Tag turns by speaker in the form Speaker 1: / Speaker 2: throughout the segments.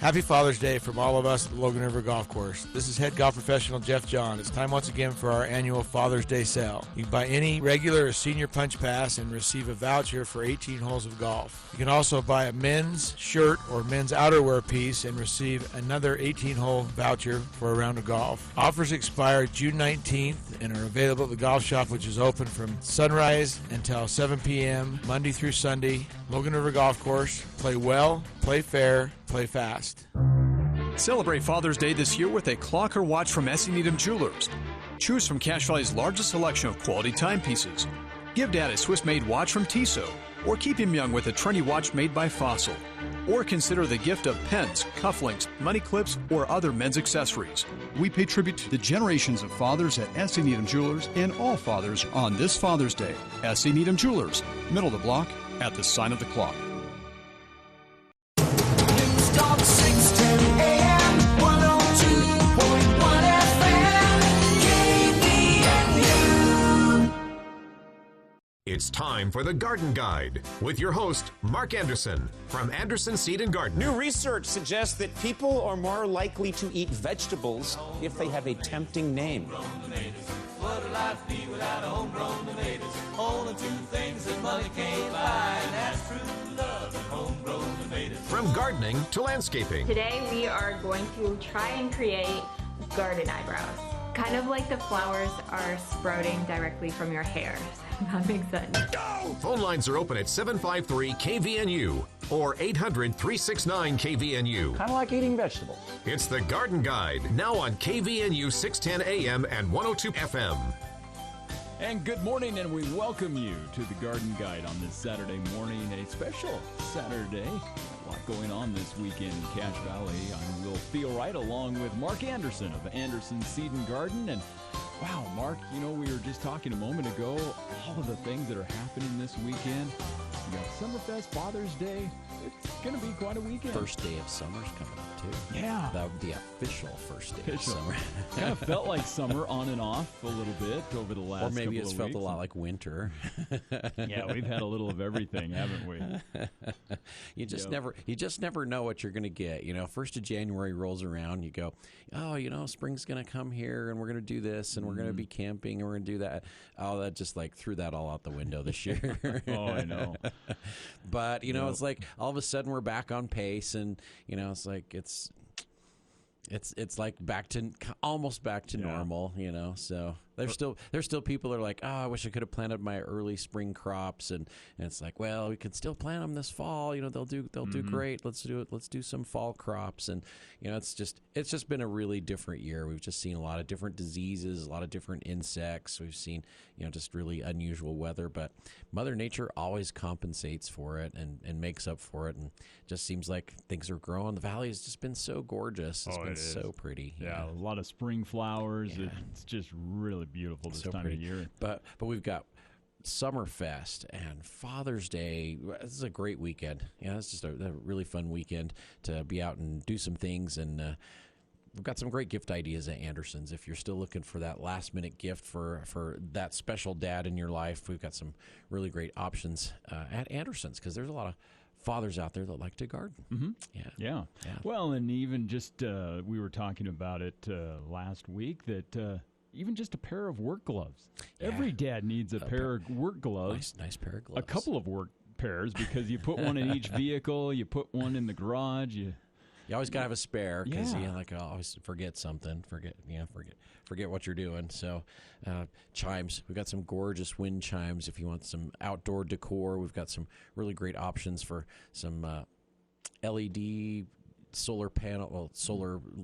Speaker 1: Happy Father's Day from all of us at the Logan River Golf Course. This is head golf professional Jeff John. It's time once again for our annual Father's Day sale. You can buy any regular or senior punch pass and receive a voucher for 18 holes of golf. You can also buy a men's shirt or men's outerwear piece and receive another 18-hole voucher for a round of golf. Offers expire June 19th and are available at the golf shop, which is open from sunrise until 7 p.m. Monday through Sunday. Logan River Golf Course. Play well, play fair, play fast.
Speaker 2: Celebrate Father's Day this year with a clock or watch from S.E. Needham Jewelers. Choose from Cache Valley's largest selection of quality timepieces. Give Dad a Swiss-made watch from Tissot, or keep him young with a trendy watch made by Fossil. Or consider the gift of pens, cufflinks, money clips, or other men's accessories.
Speaker 3: We pay tribute to the generations of fathers at S.E. Needham Jewelers and all fathers on this Father's Day. S.E. Needham Jewelers, middle of the block, at the sign of the clock.
Speaker 4: Talk 610 AM, 102.1 FM, KVNU.
Speaker 5: It's time for the Garden Guide with your host, Mark Anderson from Anderson Seed and Garden.
Speaker 6: New research suggests that people are more likely to eat vegetables if they have a tempting name.
Speaker 4: What would life be without homegrown tomatoes? Only two things that money can't buy, and that's true love and homegrown tomatoes.
Speaker 5: From gardening to landscaping.
Speaker 7: Today we are going to try and create garden eyebrows. Kind of like the flowers are sprouting directly from your hair. That makes sense.
Speaker 5: Phone lines are open at 753-KVNU or 800-369-KVNU.
Speaker 6: Kind of like eating vegetables.
Speaker 5: It's the Garden Guide, now on KVNU 610 AM and 102 FM.
Speaker 8: And good morning, and we welcome you to the Garden Guide on this Saturday morning, a special Saturday. A lot going on this weekend in Cache Valley. I'm Will Feel Right, along with Mark Anderson of Anderson Seed and Garden. And wow, Mark, you know, we were just talking a moment ago, all of the things that are happening this weekend. You got Summerfest, Father's Day. It's going to be quite a weekend.
Speaker 9: First day of summer's coming up, too.
Speaker 8: Yeah.
Speaker 9: That would be official first day of summer.
Speaker 8: Kind of felt like summer on and off a little bit over the last couple of weeks.
Speaker 9: Or maybe it's felt a lot like winter.
Speaker 8: Yeah, we've had a little of everything, haven't we?
Speaker 9: You just never know what you're going to get. You know, 1st of January rolls around, you go, oh, you know, spring's going to come here, and we're going to do this, and we're going to be camping, and we're going to do that. Oh, that just like threw that all out the window this year.
Speaker 8: Oh, I know.
Speaker 9: But, you know, it's like all of a sudden we're back on pace, and, you know, it's like it's like almost back to normal, you know. So there's still people that are like, oh, I wish I could have planted my early spring crops, and it's like, well, we could still plant them this fall. You know, they'll do great. Let's do it. Let's do some fall crops, and you know, it's just been a really different year. We've just seen a lot of different diseases, a lot of different insects. We've seen, you know, just really unusual weather, but Mother Nature always compensates for it and makes up for it, and just seems like things are growing. The valley has just been so gorgeous. It's been so pretty.
Speaker 8: Yeah, a lot of spring flowers. Yeah. It's just really beautiful this time of year.
Speaker 9: But we've got Summerfest and Father's Day. This is a great weekend. Yeah, it's just a really fun weekend to be out and do some things. And we've got some great gift ideas at Anderson's. If you're still looking for that last-minute gift for that special dad in your life, we've got some really great options at Anderson's, because there's a lot of fathers out there that like to garden.
Speaker 8: Mm-hmm. Yeah. Well, and even just we were talking about it last week that even just a pair of work gloves. Yeah. Every dad needs a pair of work gloves.
Speaker 9: Nice pair of gloves.
Speaker 8: A couple of work pairs, because you put one in each vehicle, you put one in the garage. You
Speaker 9: always gotta have a spare, because I always forget something. Forget what you're doing. So chimes. We've got some gorgeous wind chimes. If you want some outdoor decor, we've got some really great options for some LED solar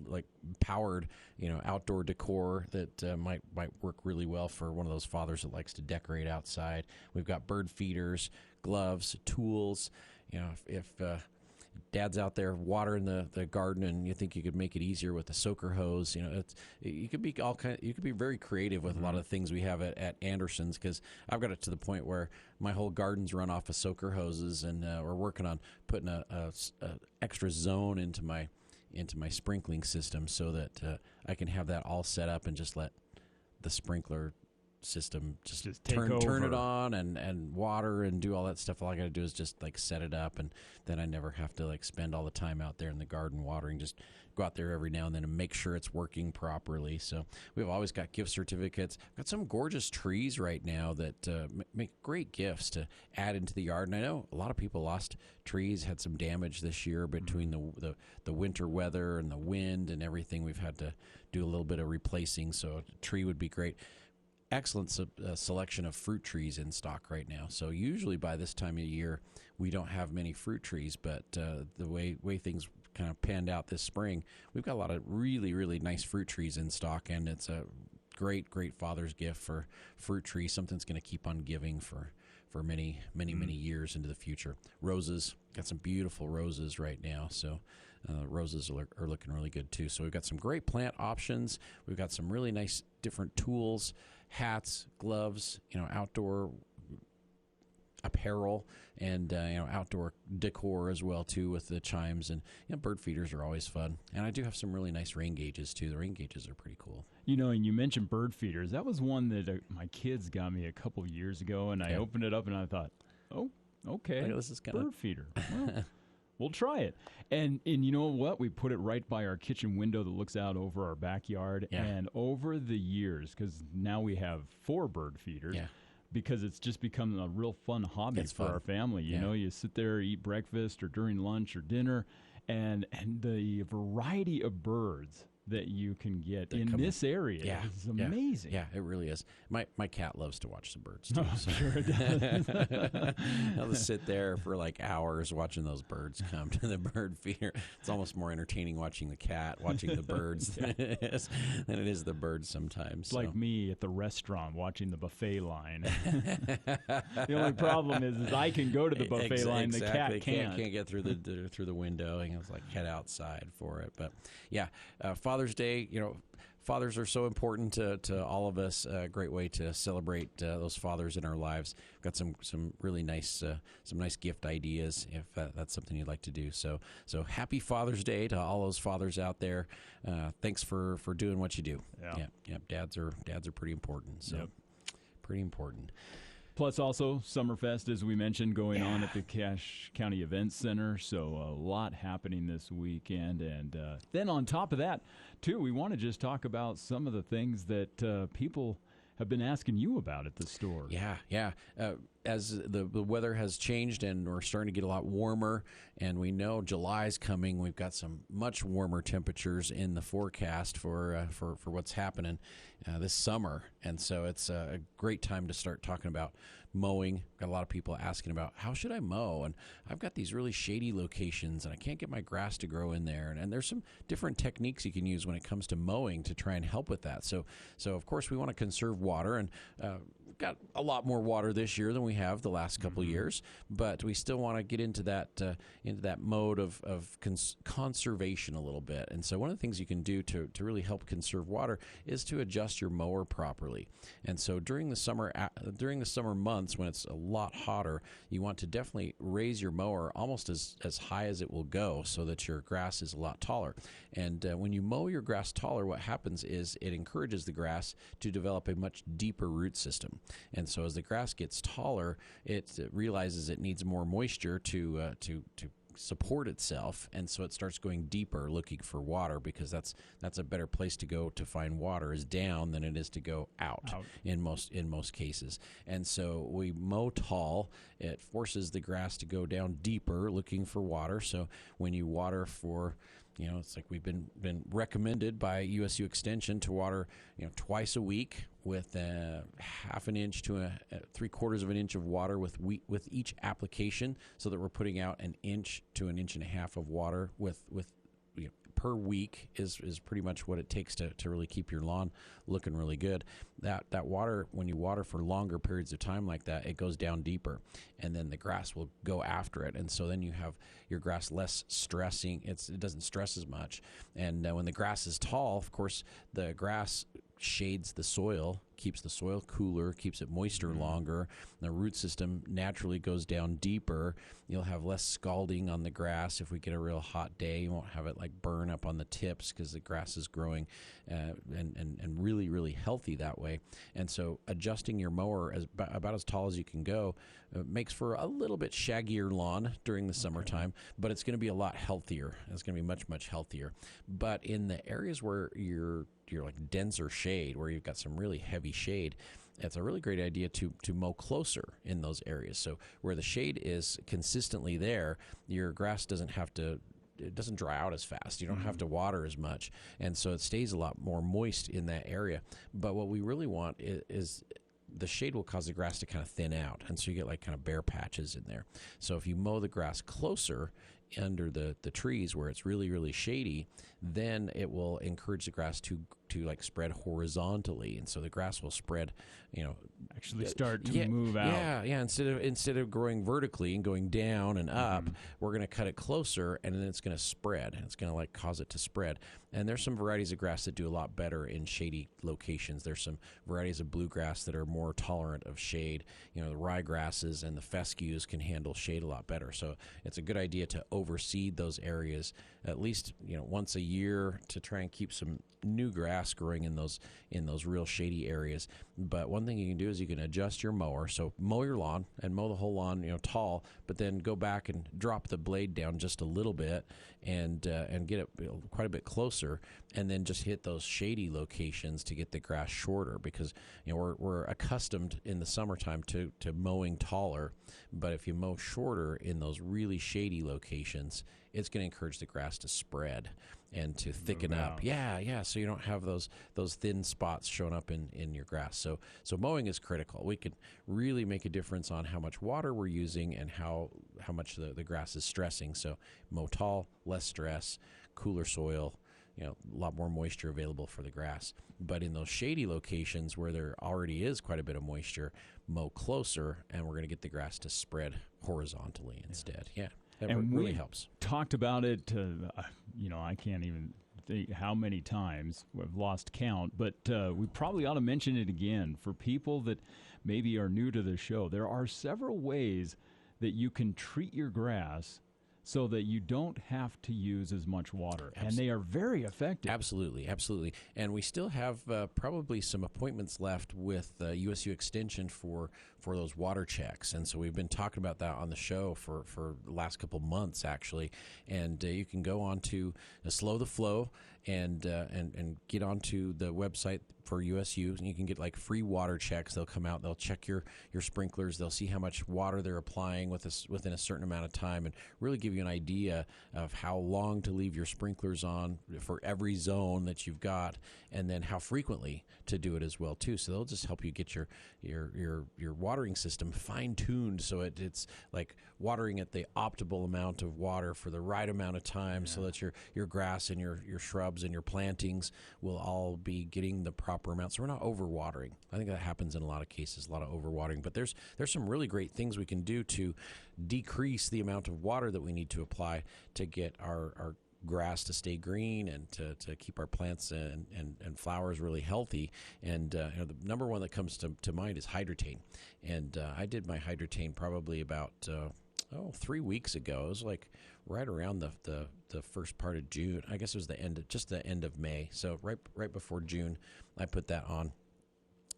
Speaker 9: like powered, you know, outdoor decor that might work really well for one of those fathers that likes to decorate outside. We've got bird feeders, gloves, tools. You know, if dad's out there watering the garden and you think you could make it easier with a soaker hose, you know, you could be very creative with a lot of things we have at Anderson's, because I've got it to the point where my whole garden's run off of soaker hoses, and we're working on putting a extra zone into my sprinkling system, so that I can have that all set up and just let the sprinkler
Speaker 8: system. Just
Speaker 10: take
Speaker 8: turn it
Speaker 10: over.
Speaker 8: on and water and do all that stuff. All I got to do is just like set it up, and then I never have to like spend all the time out there in the garden watering. Just go out there every now and then and make sure it's working properly. So we've always got gift certificates. Got some gorgeous trees right now that make great gifts to add into the yard. And I know a lot of people lost trees, had some damage this year between the winter weather and the wind and everything. We've had to do a little bit of replacing, so a tree would be great. Excellent selection of fruit trees in stock right now. So usually by this time of year, we don't have many fruit trees, but the way things kind of panned out this spring, we've got a lot of really, really nice fruit trees in stock, and it's a great Father's gift for fruit tree, something that's going to keep on giving for many years into the future. Roses, got some beautiful roses right now, so roses are looking really good too. So we've got some great plant options. We've got some really nice different tools, hats, gloves, outdoor apparel, and outdoor decor as well too, with the chimes, and bird feeders are always fun. And I do have some really nice rain gauges too. The rain gauges are pretty cool.
Speaker 10: And you mentioned bird feeders. That was one that my kids got me a couple of years ago, and I opened it up and I thought, oh, okay,
Speaker 8: this is kind
Speaker 10: bird feeder. Well, we'll try it. And you know what? We put it right by our kitchen window that looks out over our backyard.
Speaker 8: Yeah.
Speaker 10: And over the years, because now we have 4 bird feeders, because it's just become a real fun hobby for our family. You know, you sit there, eat breakfast or during lunch or dinner, and the variety of birds that you can get in this area is amazing.
Speaker 8: Yeah, it really is. My cat loves to watch the birds too.
Speaker 10: Oh,
Speaker 8: so.
Speaker 10: sure it does.
Speaker 8: I'll just sit there for like hours watching those birds come to the bird feeder. It's almost more entertaining watching the cat watching the birds than it is the birds sometimes.
Speaker 10: It's like me at the restaurant watching the buffet line. The only problem is I can go to the buffet line, the cat can't.
Speaker 8: Can't get through the window, and it's like head outside for it. But yeah, Father's Day, fathers are so important to all of us. A great way to celebrate those fathers in our lives. We've got some really nice gift ideas if that's something you'd like to do. So happy Father's Day to all those fathers out there. Thanks for doing what you do. Yeah. Dads are pretty important. So pretty important.
Speaker 10: Plus, also, Summerfest, as we mentioned, going on at the Cache County Events Center. So a lot happening this weekend. And then on top of that, too, we want to just talk about some of the things that people have been asking you about at the store.
Speaker 8: Yeah. As the weather has changed and we're starting to get a lot warmer, and we know July's coming, we've got some much warmer temperatures in the forecast for what's happening this summer. And so it's a great time to start talking about mowing. Got a lot of people asking about how should I mow, and I've got these really shady locations and I can't get my grass to grow in there, and there's some different techniques you can use when it comes to mowing to try and help with that. So of course we want to conserve water, and we've got a lot more water this year than we have the last couple of years, but we still want to get into that mode of conservation a little bit. And so one of the things you can do to really help conserve water is to adjust your mower properly. And so during the summer months when it's a lot hotter, you want to definitely raise your mower almost as high as it will go so that your grass is a lot taller. And when you mow your grass taller, what happens is it encourages the grass to develop a much deeper root system. And so as the grass gets taller, it realizes it needs more moisture to support itself, and so it starts going deeper looking for water, because that's a better place to go to find water, is down than it is to go out. in most cases. And so we mow tall, it forces the grass to go down deeper looking for water. So when you water for it's like we've been recommended by USU Extension to water, twice a week with half an inch to a 3/4 of an inch of water with each application, so that we're putting out an inch to an inch and a half of water with per week is pretty much what it takes to really keep your lawn looking really good. That water, when you water for longer periods of time like that, it goes down deeper, and then the grass will go after it, and so then you have your grass less stressing. It doesn't stress as much, and when the grass is tall, of course, the grass shades the soil,
Speaker 9: keeps the soil cooler, keeps it moister longer. The root system naturally goes down deeper. You'll have less scalding on the grass. If we get a real hot day, you won't have it like burn up on the tips because the grass is growing and really, really healthy that way. And so adjusting your mower about as tall as you can go makes for a little bit shaggier lawn during the summertime, but it's going to be a lot healthier. It's going to be much, much healthier. But in the areas where you're like denser shade, where you've got some really heavy shade, it's a really great idea to mow closer in those areas. So where the shade is consistently there, your grass doesn't dry out as fast. You don't have to water as much. And so it stays a lot more moist in that area. But what we really want is the shade will cause the grass to kind of thin out. And so you get like kind of bare patches in there. So if you mow the grass closer under the trees where it's really, really shady, then it will encourage the grass to like spread horizontally, and so the grass will spread,
Speaker 10: actually start to move out.
Speaker 9: Yeah. Instead of growing vertically and going down and up, we're going to cut it closer, and then it's going to spread, and it's going to like cause it to spread. And there's some varieties of grass that do a lot better in shady locations. There's some varieties of bluegrass that are more tolerant of shade. The ryegrasses and the fescues can handle shade a lot better. So it's a good idea to overseed those areas at least once a year to try and keep some new grass growing in those real shady areas. But one thing you can do is you can adjust your mower. So mow your lawn and mow the whole lawn tall, but then go back and drop the blade down just a little bit and get it quite a bit closer, and then just hit those shady locations to get the grass shorter, because we're accustomed in the summertime to mowing taller, but if you mow shorter in those really shady locations, it's going to encourage the grass to spread and to thicken up. Yeah. So you don't have those thin spots showing up in your grass. So mowing is critical. We can really make a difference on how much water we're using and how much the grass is stressing. So mow tall, less stress, cooler soil, a lot more moisture available for the grass. But in those shady locations where there already is quite a bit of moisture, mow closer, and we're going to get the grass to spread horizontally instead. Yeah. That really helps.
Speaker 10: Talked about it, I can't even think how many times. We've lost count, but we probably ought to mention it again for people that maybe are new to the show. There are several ways that you can treat your grass so that you don't have to use as much water. And they are very effective.
Speaker 9: Absolutely. And we still have probably some appointments left with USU Extension for those water checks. And so we've been talking about that on the show for the last couple months, actually. And you can go on to Slow the Flow and get onto the website for USU, and you can get like free water checks. They'll come out, they'll check your sprinklers, they'll see how much water they're applying within a certain amount of time, and really give you an idea of how long to leave your sprinklers on for every zone that you've got, and then how frequently to do it as well too. So they'll just help you get your watering system fine-tuned so it's like watering at the optimal amount of water for the right amount of time, so that your grass and your shrubs and your plantings will all be getting the proper amount. So we're not overwatering. I think that happens in a lot of cases, a lot of overwatering. But there's some really great things we can do to decrease the amount of water that we need to apply to get our grass to stay green and to keep our plants and flowers really healthy. And the number one that comes to mind is hydrotain. And I did my hydrotain probably about 3 weeks ago. It was like right around the first part of June. I guess it was the end of May. So right before June, I put that on.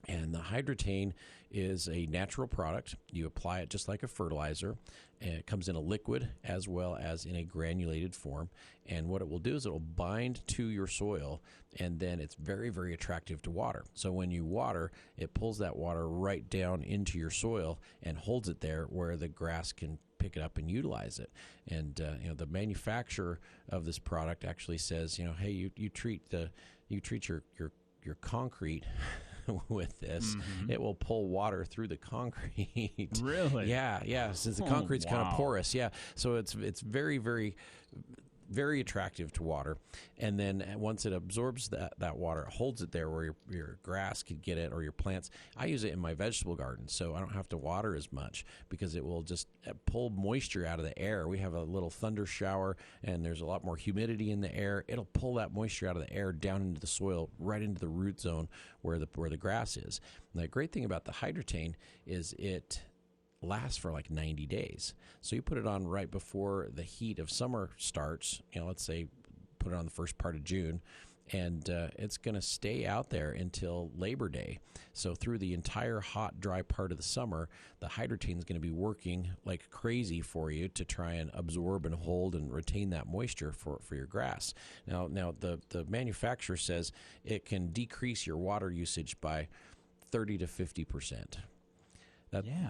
Speaker 9: And the hydrotain is a natural product. You apply it just like a fertilizer, and it comes in a liquid as well as in a granulated form. And what it will do is it will bind to your soil, and then it's very, very attractive to water. So when you water, it pulls that water right down into your soil and holds it there where the grass can pick it up and utilize it. And the manufacturer of this product actually says, hey, you treat your concrete with this, it will pull water through the concrete.
Speaker 10: Really?
Speaker 9: Yeah. Since the concrete's kind of porous. Yeah. So it's very, very very attractive to water. And then once it absorbs that water, it holds it there where your grass could get it or your plants. I use it in my vegetable garden, so I don't have to water as much because it will just pull moisture out of the air. We have a little thunder shower, and there's a lot more humidity in the air. It'll pull that moisture out of the air down into the soil, right into the root zone where the grass is. And the great thing about the Hydrotain is it lasts for like 90 days. So you put it on right before the heat of summer starts, let's say put it on the first part of June, and it's going to stay out there until Labor Day. So through the entire hot, dry part of the summer, the Hydrotain is going to be working like crazy for you to try and absorb and hold and retain that moisture for your grass. Now the manufacturer says it can decrease your water usage by 30 to 50%.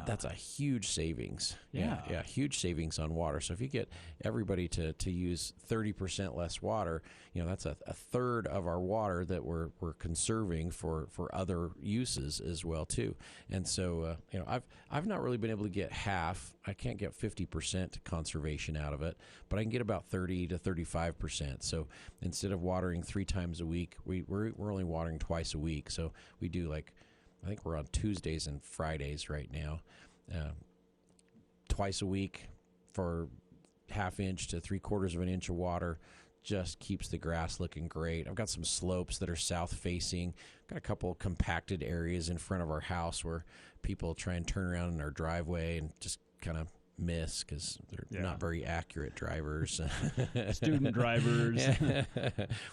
Speaker 9: That's a huge savings. Yeah, huge savings on water. So if you get everybody to use 30% less water, that's a third of our water that we're conserving for other uses as well too. And so I've not really been able to get half. I can't get 50% conservation out of it, but I can get about 30 to 35%. So instead of watering 3 times a week, we're only watering twice a week. So we do I think we're on Tuesdays and Fridays right now, twice a week for 1/2 inch to 3/4 of an inch of water. Just keeps the grass looking great. I've got some slopes that are south facing. Got a couple compacted areas in front of our house where people try and turn around in our driveway and just kind of miss because they're not very accurate drivers.
Speaker 10: Student drivers.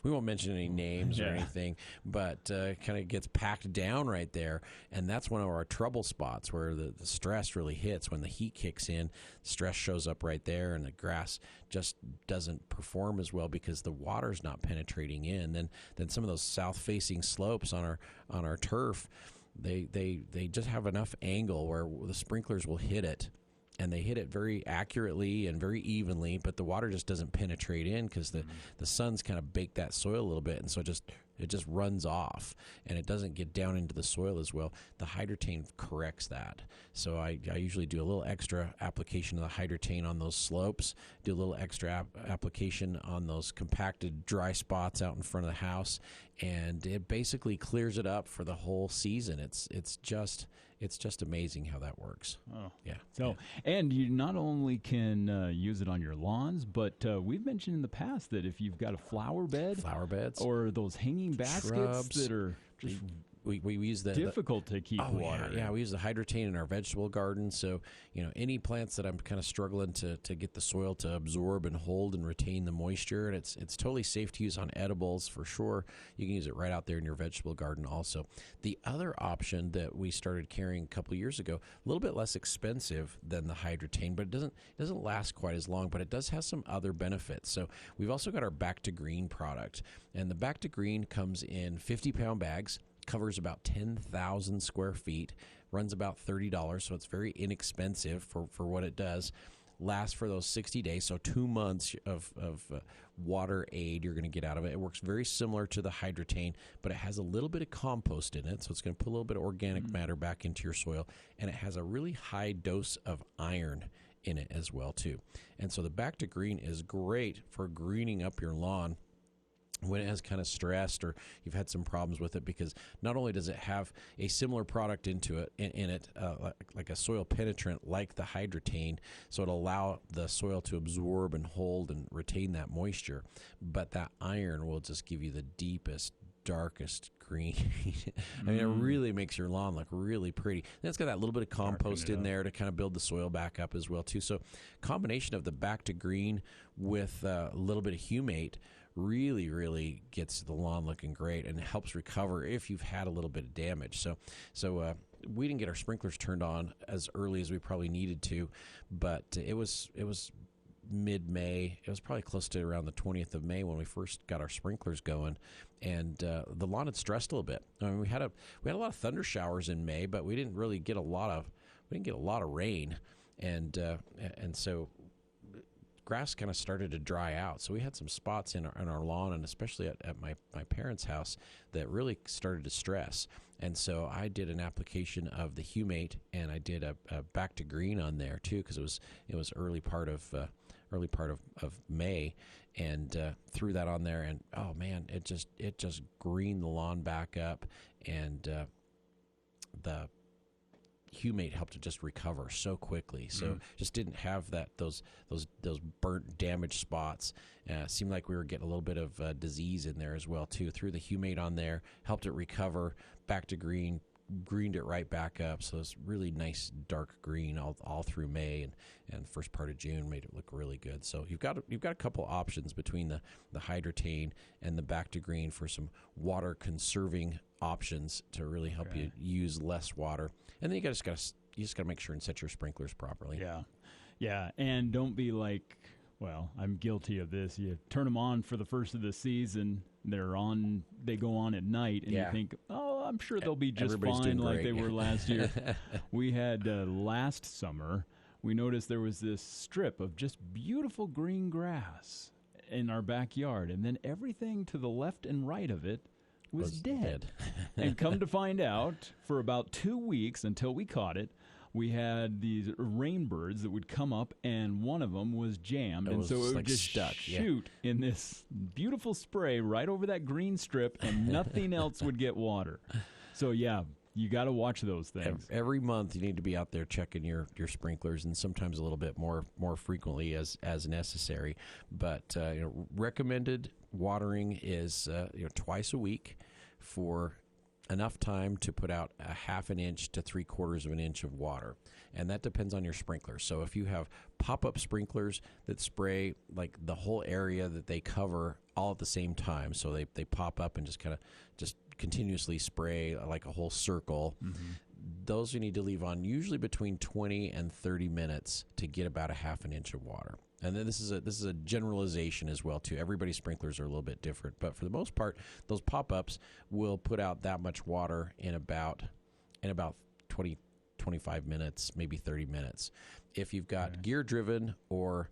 Speaker 9: We won't mention any names or anything, but kind of gets packed down right there. And that's one of our trouble spots where the stress really hits. When the heat kicks in, stress shows up right there, and the grass just doesn't perform as well because the water's not penetrating in. Then some of those south-facing slopes on our turf, they just have enough angle where the sprinklers will hit it. And they hit it very accurately and very evenly, but the water just doesn't penetrate in because the sun's kind of baked that soil a little bit, and so it just runs off, and it doesn't get down into the soil as well. The Hydrotain corrects that. So I usually do a little extra application of the Hydrotain on those slopes, do a little extra application on those compacted dry spots out in front of the house, and it basically clears it up for the whole season. It's just amazing how that works.
Speaker 10: Oh, yeah. So, and you not only can use it on your lawns, but we've mentioned in the past that if you've got a flower beds, or those hanging baskets
Speaker 9: shrubs,
Speaker 10: that are just
Speaker 9: we use
Speaker 10: difficult to keep water.
Speaker 9: Yeah, we use the Hydrotain in our vegetable garden. So, any plants that I'm kind of struggling to get the soil to absorb and hold and retain the moisture, and it's totally safe to use on edibles for sure. You can use it right out there in your vegetable garden also. The other option that we started carrying a couple of years ago, a little bit less expensive than the Hydrotain, but it doesn't last quite as long, but it does have some other benefits. So we've also got our Back to Green product, and the Back to Green comes in 50-pound bags, covers about 10,000 square feet, runs about $30, so it's very inexpensive for what it does. Lasts for those 60 days, so 2 months of water aid you're going to get out of it. It works very similar to the Hydrotain, but it has a little bit of compost in it, so it's going to put a little bit of organic matter back into your soil, and it has a really high dose of iron in it as well too. And so the Back to Green is great for greening up your lawn when it has kind of stressed or you've had some problems with it, because not only does it have a similar product in it, like a soil penetrant like the Hydrotain, so it'll allow the soil to absorb and hold and retain that moisture, but that iron will just give you the deepest, darkest green. I mean, it really makes your lawn look really pretty. Then it's got that little bit of compost in there to kind of build the soil back up as well too. So combination of the Back to Green with a little bit of humate really gets the lawn looking great and helps recover if you've had a little bit of damage. So we didn't get our sprinklers turned on as early as we probably needed to, but it was mid-May. It was probably close to around the 20th of May when we first got our sprinklers going, and the lawn had stressed a little bit. I mean, we had a lot of thunder showers in May, but we didn't really get a lot of rain, and so grass kind of started to dry out. So we had some spots in our lawn, and especially at my parents' house, that really started to stress. And so I did an application of the humate, and I did a Back to Green on there too, because it was early part of early part of May, and threw that on there, and oh man, it just greened the lawn back up, and the humate helped to just recover so quickly. So just didn't have those burnt, damaged spots. Seemed like we were getting a little bit of disease in there as well too. Threw the humate on there, helped it recover back to green, greened it right back up. So it's really nice dark green all through May and first part of June, made it look really good. So you've got a couple options between the Hydrotain and the back to green for some water conserving options to really help you use less water. And then you just got to make sure and set your sprinklers properly.
Speaker 10: Yeah, and don't be like, well, I'm guilty of this. You turn them on for the first of the season, they go on at night, and you think, oh, I'm sure they'll be just fine like they were last year. We had last summer, we noticed there was this strip of just beautiful green grass in our backyard, and then everything to the left and right of it was dead. And come to find out, for about 2 weeks until we caught it, we had these rainbirds that would come up, and one of them was jammed, and so it would just shoot in this beautiful spray right over that green strip, and nothing else would get water. So yeah, you got to watch those things.
Speaker 9: Every month you need to be out there checking your sprinklers, and sometimes a little bit more frequently as necessary. But recommended watering is twice a week for enough time to put out a 1/2 inch to 3/4 of an inch of water. And that depends on your sprinkler. So if you have pop-up sprinklers that spray like the whole area that they cover all at the same time, so they pop up and just kind of just continuously spray like a whole circle, those you need to leave on usually between 20 and 30 minutes to get about a 1/2 inch of water. And then this is a generalization as well too. Everybody's sprinklers are a little bit different, but for the most part, those pop-ups will put out that much water in about 20, 25 minutes, maybe 30 minutes. If you've got gear-driven or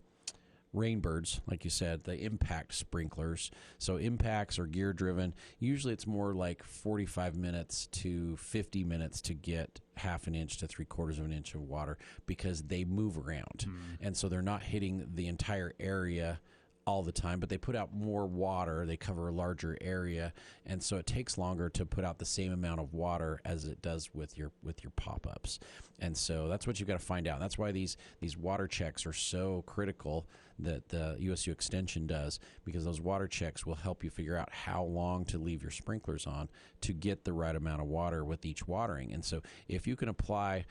Speaker 9: rainbirds, like you said, the impact sprinklers. So impacts or gear-driven, usually it's more like 45 minutes to 50 minutes to get 1/2 inch to 3/4 of an inch of water because they move around. And so they're not hitting the entire area all the time, but they put out more water. They cover a larger area, and so it takes longer to put out the same amount of water as it does with your pop-ups. And so that's what you've got to find out. That's why these water checks are so critical that the USU Extension does, because those water checks will help you figure out how long to leave your sprinklers on to get the right amount of water with each watering. And so if you can apply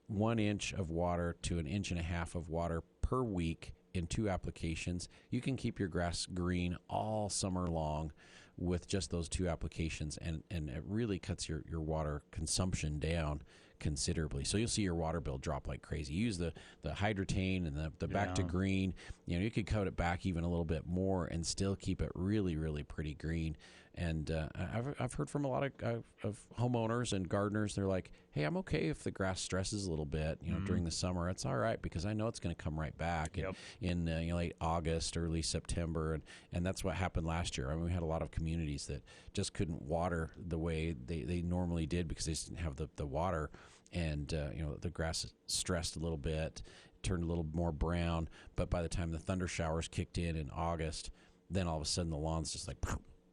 Speaker 9: 1 inch of water to 1.5 inches of water per week in 2 applications, you can keep your grass green all summer long with just those 2 applications, and it really cuts your water consumption down considerably. So you'll see your water bill drop like crazy. You use the Hydrotain and the back to green. You could cut it back even a little bit more and still keep it really, really pretty green. And I've heard from a lot of homeowners and gardeners. They're like, "Hey, I'm okay if the grass stresses a little bit, during the summer. It's all right because I know it's going to come right back in late August, early September." And that's what happened last year. I mean, we had a lot of communities that just couldn't water the way they normally did because they just didn't have the water. And the grass stressed a little bit, turned a little more brown. But by the time the thunder showers kicked in August, then all of a sudden the lawn's just like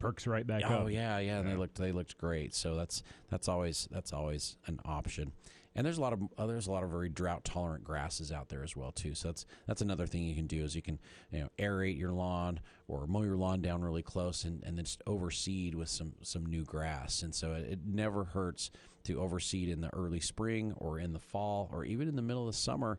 Speaker 10: perks right back up.
Speaker 9: Oh yeah, and they looked great. So that's always an option. And there's a lot of very drought tolerant grasses out there as well too. So that's another thing you can do is you can aerate your lawn or mow your lawn down really close and then just overseed with some new grass. And so it never hurts to overseed in the early spring or in the fall or even in the middle of the summer,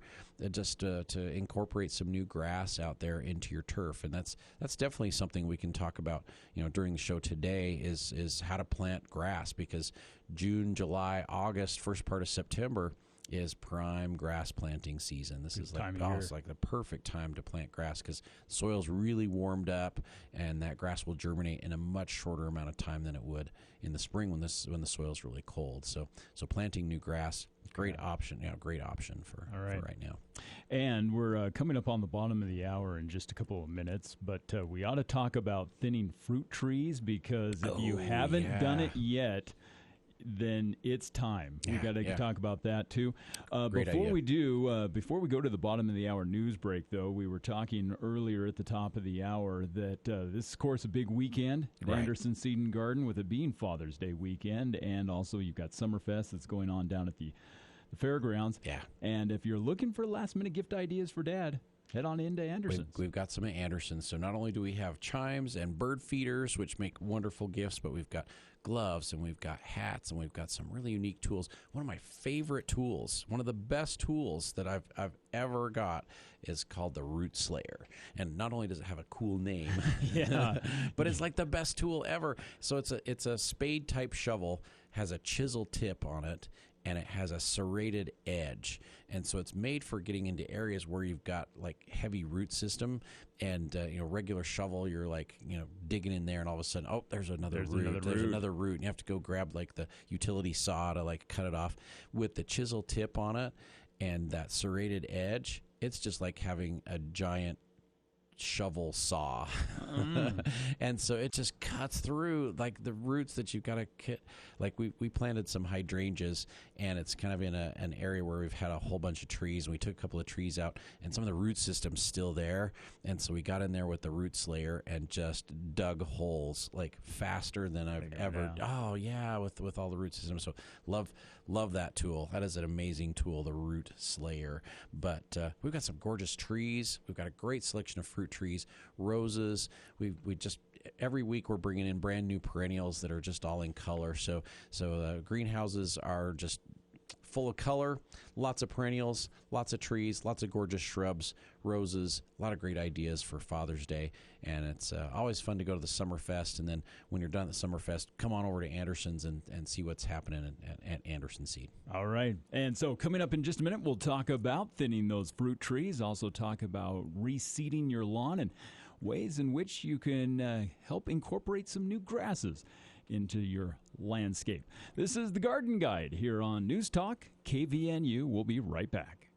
Speaker 9: just to incorporate some new grass out there into your turf. And that's definitely something we can talk about during the show today is how to plant grass, because June, July, August, first part of September is prime grass planting season. This is it's like the perfect time to plant grass because the soil's really warmed up and that grass will germinate in a much shorter amount of time than it would in the spring when the soil's really cold. So planting new grass, great option. Great option for right now.
Speaker 10: And we're coming up on the bottom of the hour in just a couple of minutes, but we ought to talk about thinning fruit trees, because if you haven't done it yet, then it's time. We got to talk about that too.
Speaker 9: Great
Speaker 10: before
Speaker 9: idea.
Speaker 10: we do, before we go to the bottom of the hour news break, though, we were talking earlier at the top of the hour that this is, of course, a big weekend at Anderson Seed and Garden, with it being Father's Day weekend, and also you've got Summerfest that's going on down at the fairgrounds.
Speaker 9: Yeah.
Speaker 10: And if you're looking for last-minute gift ideas for Dad, head on into Anderson's.
Speaker 9: We've got some at Anderson's. So not only do we have chimes and bird feeders, which make wonderful gifts, but we've got gloves and we've got hats and we've got some really unique tools. One of my favorite tools, one of the best tools that I've ever got, is called the Root Slayer. And not only does it have a cool name, but it's like the best tool ever. So it's a spade type shovel, has a chisel tip on it, and it has a serrated edge. And so it's made for getting into areas where you've got like heavy root system and, regular shovel, you're like, digging in there and all of a sudden, there's another root. There's another root. And you have to go grab like the utility saw to like cut it off. With the chisel tip on it and that serrated edge, it's just like having a giant shovel saw. And so it just cuts through like the roots that you've got to cut. Like we planted some hydrangeas, and it's kind of in an area where we've had a whole bunch of trees, and we took a couple of trees out, and some of the root system's still there. And so we got in there with the Root Slayer and just dug holes like faster than I've ever. Oh yeah, with all the root systems. So love that tool. That is an amazing tool, the Root Slayer. But we've got some gorgeous trees. We've got a great selection of fruit trees, roses. We just every week we're bringing in brand new perennials that are just all in color. So greenhouses are just full of color, lots of perennials, lots of trees, lots of gorgeous shrubs, roses, a lot of great ideas for Father's Day. And it's always fun to go to the Summerfest. And then when you're done at the Summerfest, come on over to Anderson's and see what's happening at Anderson Seed.
Speaker 10: All right. And so coming up in just a minute, we'll talk about thinning those fruit trees, also talk about reseeding your lawn and ways in which you can help incorporate some new grasses into your landscape. This is the Garden Guide here on News Talk KVNU. We'll be right back.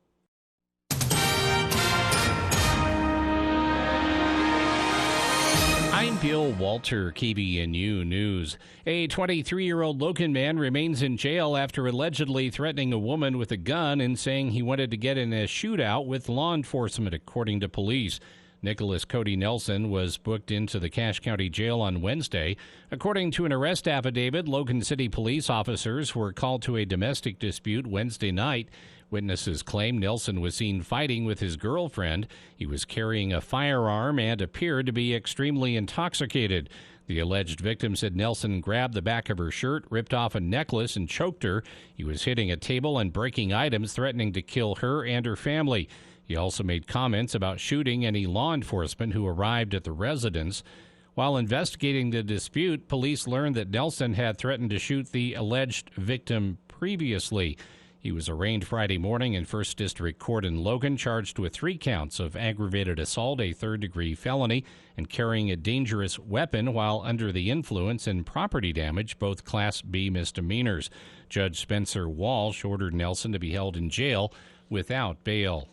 Speaker 11: I'm Bill Walter, KVNU News. A 23-year-old Logan man remains in jail after allegedly threatening a woman with a gun and saying he wanted to get in a shootout with law enforcement, according to police. Nicholas Cody Nelson was booked into the Cache County Jail on Wednesday. According to an arrest affidavit, Logan City police officers were called to a domestic dispute Wednesday night. Witnesses claim Nelson was seen fighting with his girlfriend. He was carrying a firearm and appeared to be extremely intoxicated. The alleged victim said Nelson grabbed the back of her shirt, ripped off a necklace, and choked her. He was hitting a table and breaking items, threatening to kill her and her family. He also made comments about shooting any law enforcement who arrived at the residence. While investigating the dispute, police learned that Nelson had threatened to shoot the alleged victim previously. He was arraigned Friday morning in 1st District Court in Logan, charged with 3 counts of aggravated assault, a third-degree felony, and carrying a dangerous weapon while under the influence, and property damage, both Class B misdemeanors. Judge Spencer Walsh ordered Nelson to be held in jail without bail.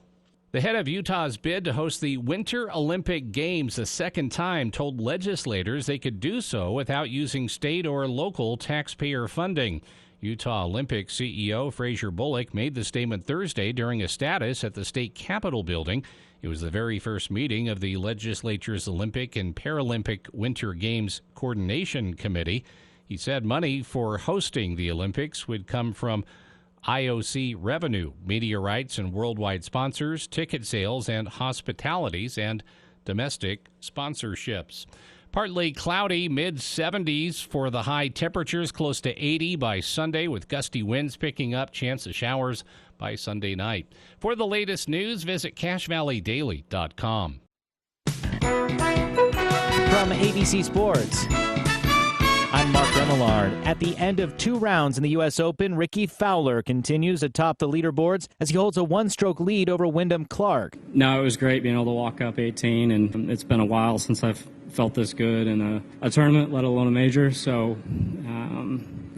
Speaker 11: The head of Utah's bid to host the Winter Olympic Games a second time told legislators they could do so without using state or local taxpayer funding. Utah Olympic CEO Fraser Bullock made the statement Thursday during a status at the state Capitol building. It was the very first meeting of the legislature's Olympic and Paralympic Winter Games Coordination Committee. He said money for hosting the Olympics would come from IOC revenue, media rights and worldwide sponsors, ticket sales and hospitalities, and domestic sponsorships. Partly cloudy, mid-70s for the high temperatures, close to 80 by Sunday with gusty winds picking up, chance of showers by Sunday night. For the latest news, visit CacheValleyDaily.com.
Speaker 12: From ABC Sports, I'm Mark Remillard. At the end of 2 rounds in the U.S. Open, Ricky Fowler continues atop the leaderboards as he holds a 1-stroke lead over Wyndham Clark.
Speaker 13: No, it was great being able to walk up 18, and it's been a while since I've felt this good in a tournament, let alone a major. So,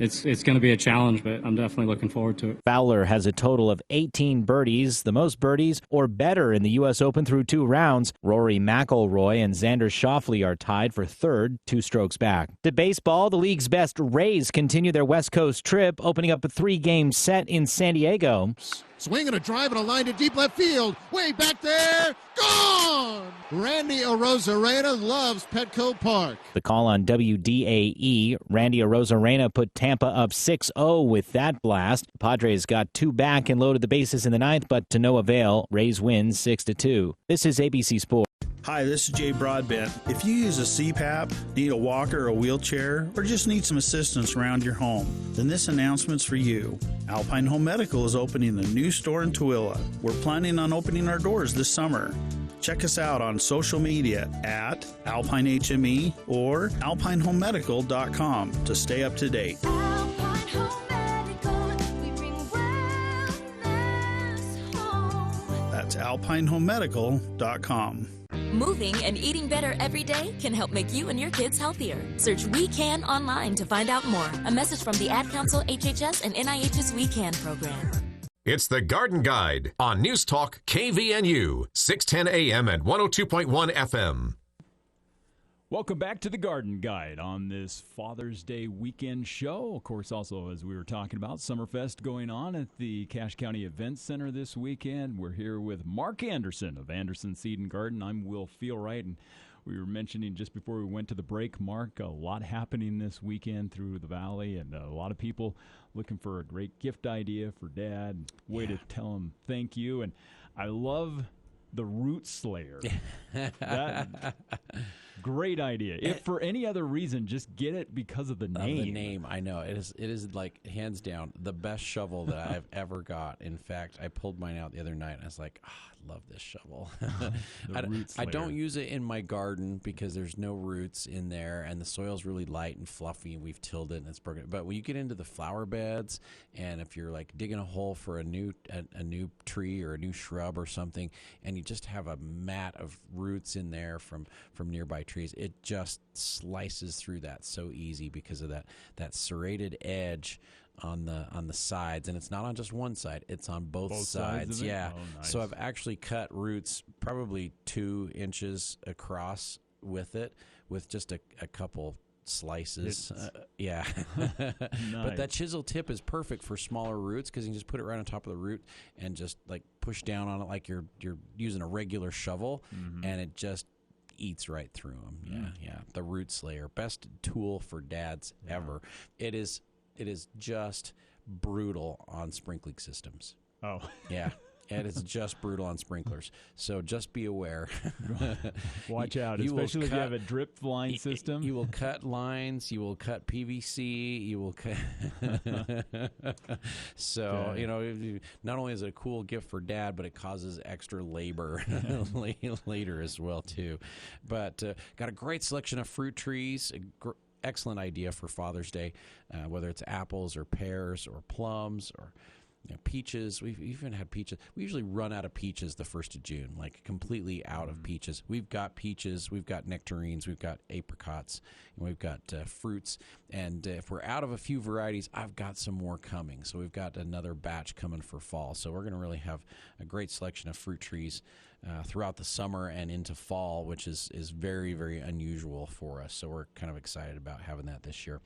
Speaker 13: it's going to be a challenge, but I'm definitely looking forward to it.
Speaker 12: Fowler has a total of 18 birdies, the most birdies or better in the U.S. Open through 2 rounds. Rory McIlroy and Xander Schauffele are tied for third, 2 strokes back. To baseball, the league's best Rays continue their West Coast trip, opening up a 3-game set in San Diego.
Speaker 14: Swinging a drive and a line to deep left field. Way back there. Gone! Randy Arozarena loves Petco Park.
Speaker 12: The call on WDAE. Randy Arozarena put Tampa up 6-0 with that blast. Padres got 2 back and loaded the bases in the 9th, but to no avail. Rays win 6-2. This is ABC Sports.
Speaker 15: Hi, this is Jay Broadbent. If you use a CPAP, need a walker or a wheelchair, or just need some assistance around your home, then this announcement's for you. Alpine Home Medical is opening a new store in Tooele. We're planning on opening our doors this summer. Check us out on social media at AlpineHME or alpinehomemedical.com to stay up to date.
Speaker 16: Alpine Home Medical, we bring wellness home.
Speaker 15: That's alpinehomemedical.com.
Speaker 17: Moving and eating better every day can help make you and your kids healthier. Search We Can online to find out more. A message from the Ad Council, HHS, and NIH's We Can program.
Speaker 5: It's the Garden Guide on News Talk KVNU, 610 AM and 102.1 FM.
Speaker 10: Welcome back to the Garden Guide on this Father's Day weekend show. Of course, also, as we were talking about, Summerfest going on at the Cache County Events Center this weekend. We're here with Mark Anderson of Anderson Seed and Garden. I'm Will Feelwright, and we were mentioning just before we went to the break, Mark, a lot happening this weekend through the valley, and a lot of people looking for a great gift idea for Dad, way to tell him thank you. And I love the Root Slayer. Great idea. If for any other reason, just get it because of the name.
Speaker 9: The name, I know. It is like, hands down, the best shovel that I've ever got. In fact, I pulled mine out the other night, and I was like, I love this shovel. I don't use it in my garden because there's no roots in there, and the soil's really light and fluffy, and we've tilled it, and it's broken. But when you get into the flower beds, and if you're like digging a hole for a new tree or a new shrub or something, and you just have a mat of roots in there from nearby trees, it just slices through that so easy because of that serrated edge on the sides, and it's not on just one side, it's on both sides. Yeah.
Speaker 10: Oh, nice.
Speaker 9: So I've actually cut roots probably 2 inches across with it, with just a couple slices. Yeah.
Speaker 10: Nice.
Speaker 9: But that chisel tip is perfect for smaller roots because you can just put it right on top of the root and just like push down on it like you're using a regular shovel, and it just eats right through them. Yeah. The Root Slayer, best tool for dads ever. It is just brutal on sprinkling systems.
Speaker 10: Oh.
Speaker 9: Yeah. And it's just brutal on sprinklers. So just be aware.
Speaker 10: Watch out, especially if you have a drip line system.
Speaker 9: You will cut lines. You will cut PVC. You will cut. So, not only is it a cool gift for Dad, but it causes extra labor later as well, too. But got a great selection of fruit trees. Excellent idea for Father's Day, whether it's apples or pears or plums or peaches. We've even had peaches. We usually run out of peaches the 1st of June, like completely out of peaches. We've got peaches, we've got nectarines, we've got apricots, and we've got fruits. And if we're out of a few varieties, I've got some more coming. So we've got another batch coming for fall. So we're going to really have a great selection of fruit trees throughout the summer and into fall, which is very, very unusual for us. So we're kind of excited about having that this year.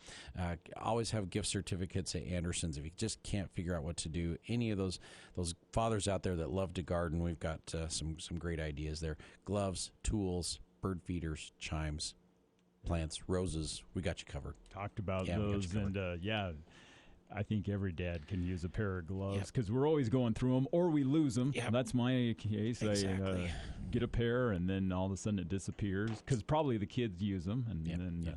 Speaker 9: Always have gift certificates at Anderson's. If you just can't figure out what to do, any of those fathers out there that love to garden, we've got some great ideas there. Gloves, tools, bird feeders, chimes, plants, roses. We got you covered.
Speaker 10: Talked about those, and I think every dad can use a pair of gloves because we're always going through them or we lose them. Yep. That's my case.
Speaker 9: Exactly.
Speaker 10: I get a pair and then all of a sudden it disappears because probably the kids use them. And then,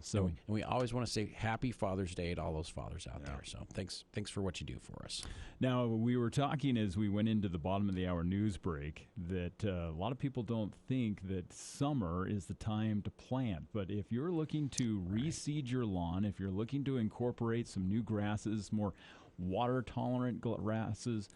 Speaker 10: so
Speaker 9: and we always want to say Happy Father's Day to all those fathers out there. So thanks for what you do for us.
Speaker 10: Now, we were talking as we went into the bottom of the hour news break that a lot of people don't think that summer is the time to plant. But if you're looking to reseed your lawn, if you're looking to incorporate some new grasses, more water-tolerant grasses,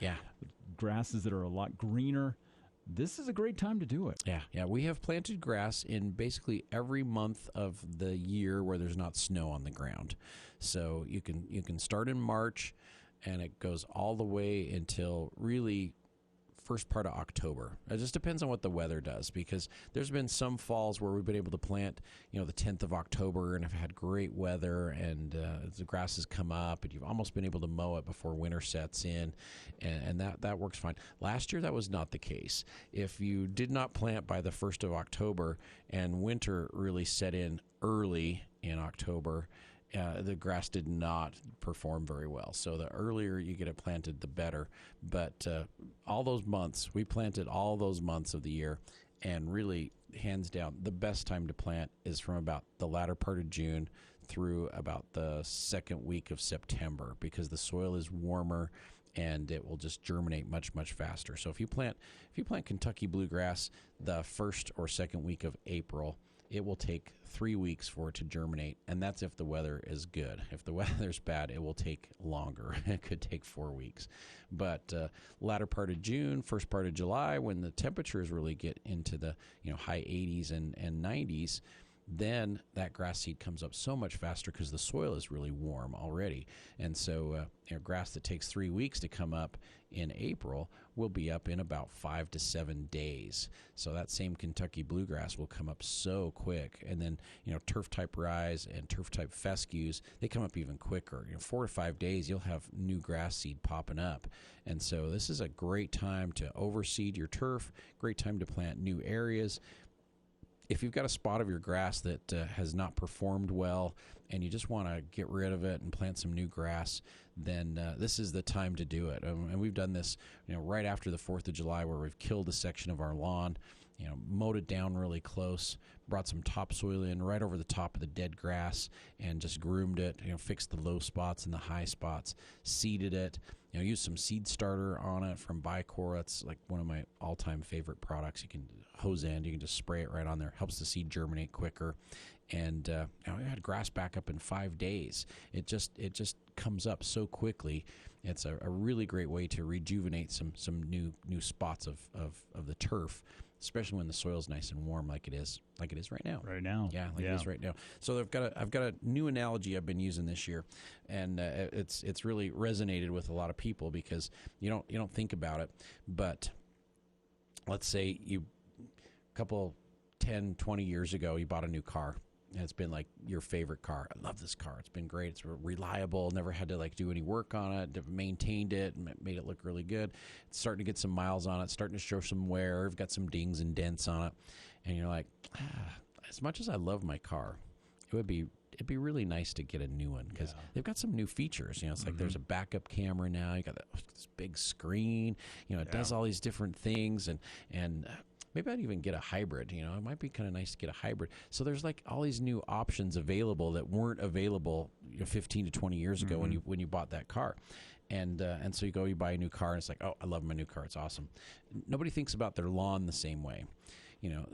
Speaker 10: grasses that are a lot greener, this is a great time to do it.
Speaker 9: Yeah. We have planted grass in basically every month of the year where there's not snow on the ground. So you can start in March, and it goes all the way until really first part of October. It just depends on what the weather does, because there's been some falls where we've been able to plant, the 10th of October and have had great weather, and the grass has come up, and you've almost been able to mow it before winter sets in, and that works fine. Last year, that was not the case. If you did not plant by the 1st of October and winter really set in early in October, the grass did not perform very well. So the earlier you get it planted, the better. But all those months, we planted all those months of the year, and really, hands down, the best time to plant is from about the latter part of June through about the second week of September, because the soil is warmer and it will just germinate much, much faster. So if you plant Kentucky bluegrass the first or second week of April, it will take 3 weeks for it to germinate, and that's if the weather is good. If the weather's bad, it will take longer. It could take 4 weeks. But latter part of June, first part of July, when the temperatures really get into the high 80s and 90s, then that grass seed comes up so much faster because the soil is really warm already. And so grass that takes 3 weeks to come up in April will be up in about 5 to 7 days. So that same Kentucky bluegrass will come up so quick. And then, turf type rye and turf type fescues, they come up even quicker. 4 to 5 days, you'll have new grass seed popping up. And so this is a great time to overseed your turf, great time to plant new areas. If you've got a spot of your grass that has not performed well and you just want to get rid of it and plant some new grass, then this is the time to do it. And we've done this, right after the 4th of July, where we've killed a section of our lawn, mowed it down really close, brought some topsoil in right over the top of the dead grass, and just groomed it, fixed the low spots and the high spots, seeded it, used some seed starter on it from Bicor. That's like one of my all-time favorite products. You can hose end, you can just spray it right on there. Helps the seed germinate quicker. And I had grass back up in 5 days. It just comes up so quickly. It's a really great way to rejuvenate some new spots of the turf, especially when the soil's nice and warm like it is right now.
Speaker 10: Right now.
Speaker 9: Yeah, it is right now. So I've got a new analogy I've been using this year, and it's really resonated with a lot of people, because you don't think about it, but let's say a couple 10, 20 years ago, you bought a new car. And it's been like your favorite car. I love this car. It's been great. It's reliable. Never had to do any work on it. Maintained it. Made it look really good. It's starting to get some miles on it. Starting to show some wear. Got some dings and dents on it. And you're like, as much as I love my car, it'd be really nice to get a new one, because they've got some new features. It's like there's a backup camera now. You got this big screen. It does all these different things, and maybe I'd even get a hybrid. It might be kind of nice to get a hybrid. So there's all these new options available that weren't available 15 to 20 years ago when you bought that car. And so you buy a new car, and it's like, oh, I love my new car. It's awesome. Nobody thinks about their lawn the same way.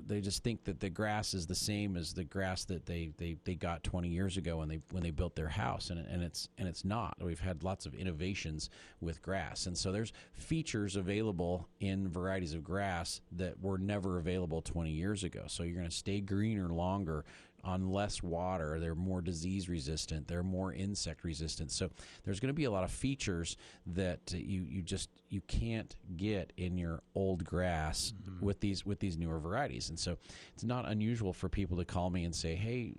Speaker 9: They just think that the grass is the same as the grass that they got 20 years ago when they built their house, and it's not. We've had lots of innovations with grass, and so there's features available in varieties of grass that were never available 20 years ago. So you're going to stay greener longer on less water. They're more disease resistant. They're more insect resistant. So there's going to be a lot of features that you can't get in your old grass with these newer varieties. And so it's not unusual for people to call me and say, hey,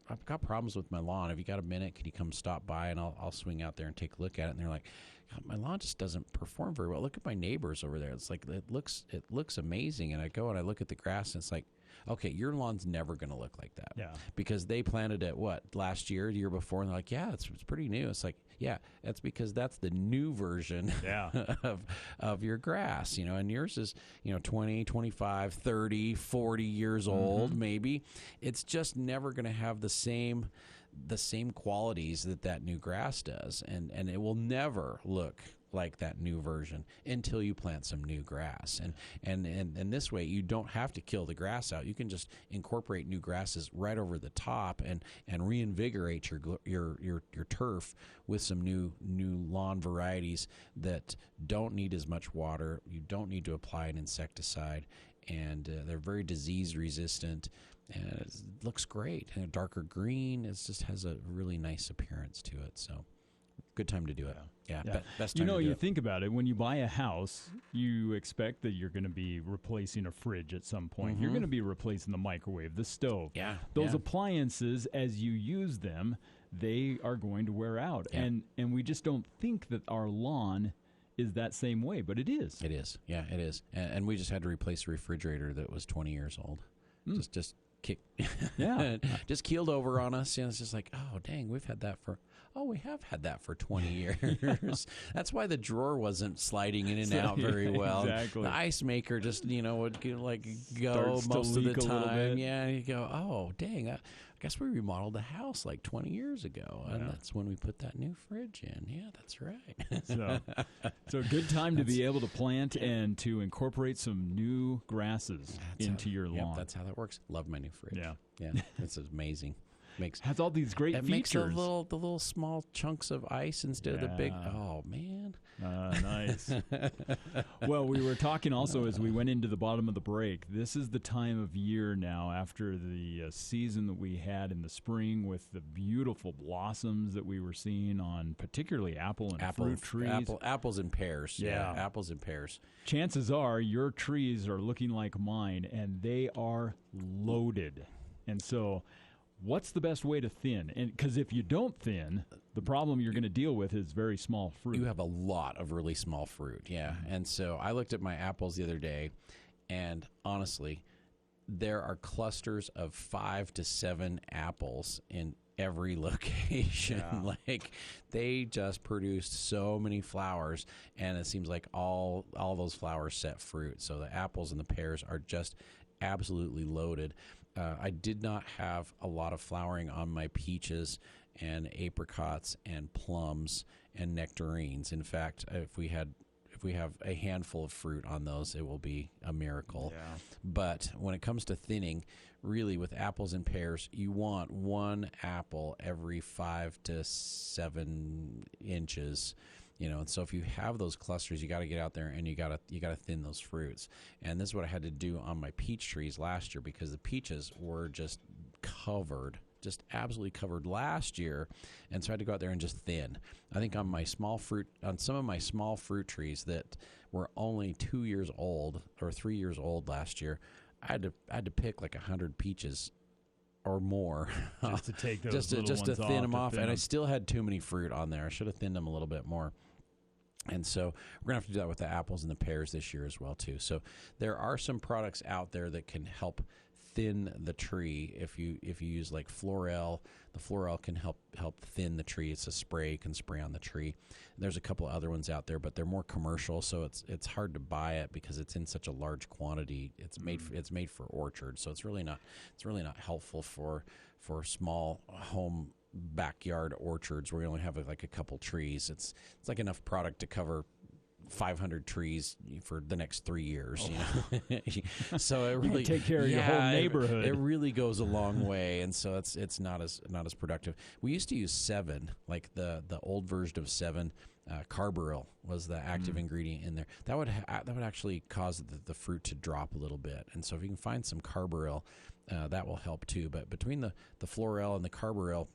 Speaker 9: I've got problems with my lawn. Have you got a minute? Could you come stop by, and I'll swing out there and take a look at it? And they're like, God, my lawn just doesn't perform very well. Look at my neighbors over there. It's like, it looks amazing. And I go and I look at the grass, and it's like, okay, your lawn's never going to look like that.
Speaker 10: Yeah.
Speaker 9: Because they planted it, last year, the year before, and they're like, yeah, it's pretty new. It's like, yeah, that's because that's the new version of your grass, and yours is, 20, 25, 30, 40 years old, maybe. It's just never going to have the same qualities that new grass does, and it will never look like that new version until you plant some new grass. And this way you don't have to kill the grass out. You can just incorporate new grasses right over the top and reinvigorate your turf with some new lawn varieties that don't need as much water. You don't need to apply an insecticide, and they're very disease resistant. And it looks great. And a darker green. It just has a really nice appearance to it. So, good time to do it. Yeah. Best time to do
Speaker 10: you
Speaker 9: it.
Speaker 10: think about it. When you buy a house, you expect that you're going to be replacing a fridge at some point.
Speaker 9: Mm-hmm.
Speaker 10: You're going to be replacing the microwave, the stove.
Speaker 9: Yeah.
Speaker 10: Those appliances, as you use them, they are going to wear out.
Speaker 9: Yeah.
Speaker 10: And we just don't think that our lawn is that same way, but it is.
Speaker 9: It is. Yeah, it is. And we just had to replace a refrigerator that was 20 years old. Just kick.
Speaker 10: Yeah.
Speaker 9: Just keeled over on us. And it's just like, oh, dang, we have had that for 20 years. That's why the drawer wasn't sliding in and out very well.
Speaker 10: Exactly.
Speaker 9: The ice maker just, would go
Speaker 10: Starts
Speaker 9: most
Speaker 10: to
Speaker 9: of the
Speaker 10: leak a little
Speaker 9: time.
Speaker 10: bit.
Speaker 9: Yeah, and you go, oh, dang, I guess we remodeled the house like 20 years ago. And that's when we put that new fridge in. Yeah, that's right.
Speaker 10: So a good time to be able to plant and to incorporate some new grasses into your lawn.
Speaker 9: That's how that works. Love my new fridge.
Speaker 10: Yeah.
Speaker 9: It's amazing.
Speaker 10: Has all these great features.
Speaker 9: Makes the little small chunks of ice instead of the big. Oh man,
Speaker 10: nice. Well, we were talking also as we went into the bottom of the break. This is the time of year now after the season that we had in the spring with the beautiful blossoms that we were seeing on particularly apple and fruit trees.
Speaker 9: Apples and pears.
Speaker 10: Yeah,
Speaker 9: apples and pears.
Speaker 10: Chances are your trees are looking like mine, and they are loaded. And so, what's the best way to thin? And because if you don't thin, the problem you're going to deal with is very small fruit.
Speaker 9: You have a lot of really small fruit, yeah. And so I looked at my apples the other day, and honestly, there are clusters of 5 to 7 apples in every location.
Speaker 10: Yeah.
Speaker 9: Like they just produced so many flowers, and it seems like all those flowers set fruit. So the apples and the pears are just absolutely loaded. I did not have a lot of flowering on my peaches and apricots and plums and nectarines. In fact, if we have a handful of fruit on those, it will be a miracle.
Speaker 10: Yeah.
Speaker 9: But when it comes to thinning, really with apples and pears, you want 1 apple every 5 to 7 inches. And so if you have those clusters, you got to get out there and you got to thin those fruits. And this is what I had to do on my peach trees last year because the peaches were just absolutely covered last year, and so I had to go out there and just thin. I think on some of my small fruit trees that were only 2 years old or 3 years old last year, I had to pick like 100 peaches or more
Speaker 10: just to take those
Speaker 9: just to thin them off, and I
Speaker 10: them.
Speaker 9: still had too many fruit on there. I should have thinned them a little bit more. And so we're going to have to do that with the apples and the pears this year as well, too. So there are some products out there that can help thin the tree. If you use like Florel, the Florel can help thin the tree. It's a spray, you can spray on the tree. There's a couple of other ones out there, but they're more commercial, so it's hard to buy it because it's in such a large quantity. It's made for orchards, so it's really not helpful for small home backyard orchards where you only have like a couple trees. It's like enough product to cover 500 trees for the next 3 years. So it really
Speaker 10: you can take care of your whole neighborhood.
Speaker 9: It really goes a long way, and so it's not as productive. We used to use 7, like the old version of 7. Carbaryl was the active ingredient in there. That would actually cause the fruit to drop a little bit, and so if you can find some Carbaryl, that will help too. But between the Florel and the Carbaryl,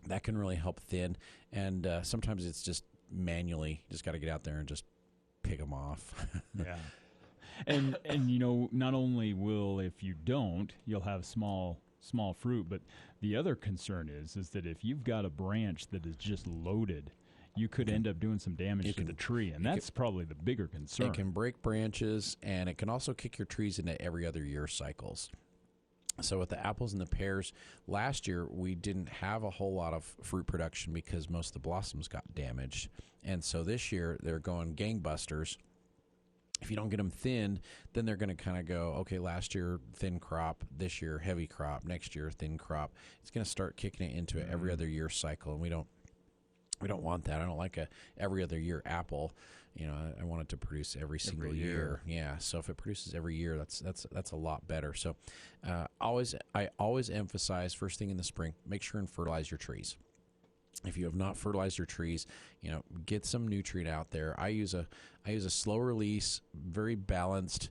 Speaker 9: that can really help thin, and sometimes it's just manually. You just got to get out there and just pick them off.
Speaker 10: Yeah. And not only will, if you don't, you'll have small fruit, but the other concern is that if you've got a branch that is just loaded, you could end up doing some damage to the tree, and that's probably the bigger concern.
Speaker 9: It can break branches, and it can also kick your trees into every other year cycles. So with the apples and the pears, last year we didn't have a whole lot of fruit production because most of the blossoms got damaged. And so this year they're going gangbusters. If you don't get them thinned, then they're going to kind of go, okay, last year thin crop, this year heavy crop, next year thin crop. It's going to start kicking it into an every other year cycle, and we don't We don't want that. I don't like a every other year apple. I want it to produce every single year. Yeah. So if it produces every year, that's a lot better. So I always emphasize first thing in the spring, make sure and fertilize your trees. If you have not fertilized your trees, get some nutrient out there. I use a slow release, very balanced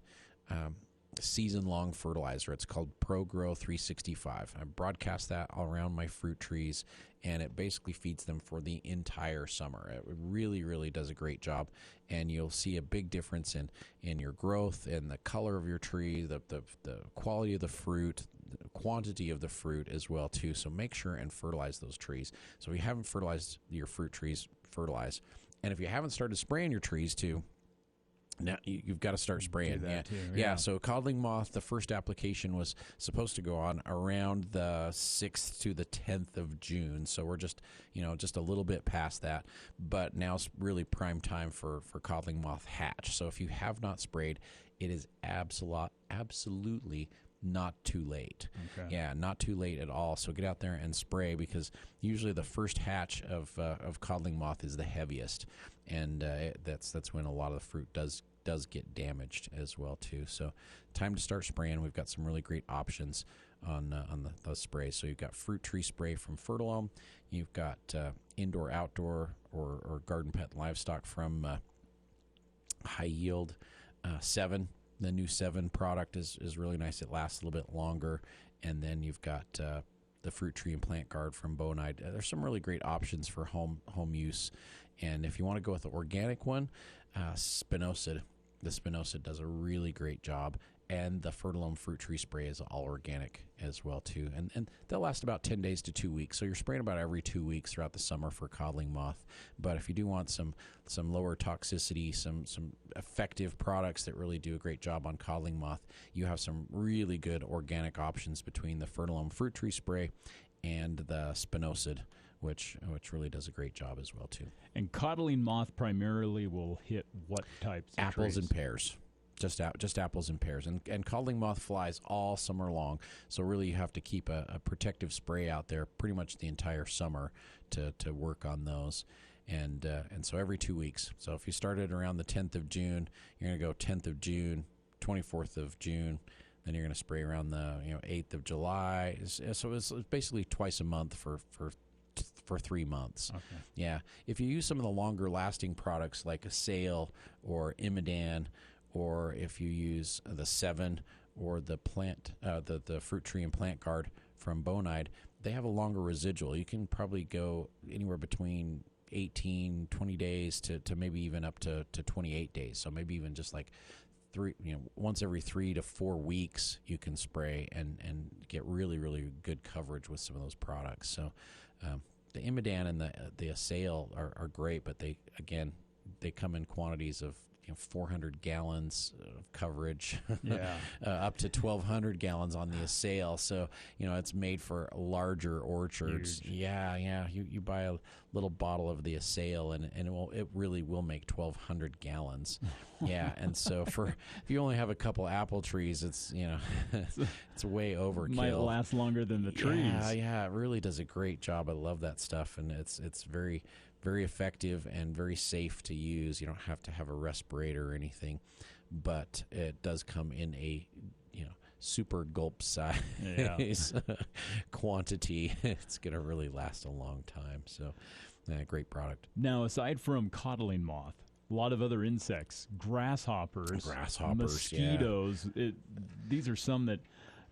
Speaker 9: season-long fertilizer. It's called ProGrow 365. I broadcast that all around my fruit trees, and it basically feeds them for the entire summer. It really, really does a great job, and you'll see a big difference in your growth and the color of your tree, the quality of the fruit, the quantity of the fruit as well too. So make sure and fertilize those trees. So if you haven't fertilized your fruit trees, fertilize. And if you haven't started spraying your trees too, now you've got to start spraying. Yeah. So codling moth, the first application was supposed to go on around the 6th to the 10th of June. So we're just a little bit past that, but now it's really prime time for codling moth hatch. So if you have not sprayed, it is absolutely not too late.
Speaker 10: Okay.
Speaker 9: Yeah, not too late at all. So get out there and spray, because usually the first hatch of codling moth is the heaviest, and that's when a lot of the fruit does get damaged as well too. So time to start spraying. We've got some really great options on the sprays. So you've got fruit tree spray from Fertilome. You've got indoor, outdoor, or garden pet livestock from High Yield 7. The new 7 product is really nice. It lasts a little bit longer. And then you've got the Fruit Tree and Plant Guard from Bonide. There's some really great options for home use. And if you want to go with the organic one, Spinosad. The Spinosad does a really great job. And the Fertilome Fruit Tree Spray is all organic as well too. And they'll last about 10 days to 2 weeks. So you're spraying about every 2 weeks throughout the summer for codling moth. But if you do want some lower toxicity, some effective products that really do a great job on codling moth, you have some really good organic options between the Fertilome Fruit Tree Spray and the Spinosad, which really does a great job as well too.
Speaker 10: And codling moth primarily will hit what types of
Speaker 9: apples
Speaker 10: trees?
Speaker 9: And pears. Just apples and pears. And codling moth flies all summer long. So really you have to keep a protective spray out there pretty much the entire summer to work on those. And so every 2 weeks. So if you started around the 10th of June, you're going to go 10th of June, 24th of June, then you're going to spray around the 8th of July. So it's basically twice a month for 3 months.
Speaker 10: Okay.
Speaker 9: Yeah. If you use some of the longer lasting products like a Sail or Imidan, or if you use the 7 or the the Fruit Tree and Plant Guard from Bonide, they have a longer residual. You can probably go anywhere between 18, 20 days to maybe even up to 28 days. So maybe even just like once every 3 to 4 weeks you can spray and get really, really good coverage with some of those products. So the Imidan and the Sail are great, but they come in quantities of 400 gallons of coverage, up to 1,200 gallons on the Assail. So, it's made for larger orchards.
Speaker 10: Huge.
Speaker 9: Yeah. You buy a little bottle of the Assail and it really will make 1,200 gallons. Yeah. And so if you only have a couple apple trees, it's, it's way overkill.
Speaker 10: Might last longer than the trees.
Speaker 9: Yeah. It really does a great job. I love that stuff. And it's very, very effective and very safe to use. You don't have to have a respirator or anything, but it does come in a super gulp size quantity. It's going to really last a long time. So, great product.
Speaker 10: Now, aside from codling moth, a lot of other insects, grasshoppers, mosquitoes. These are some that,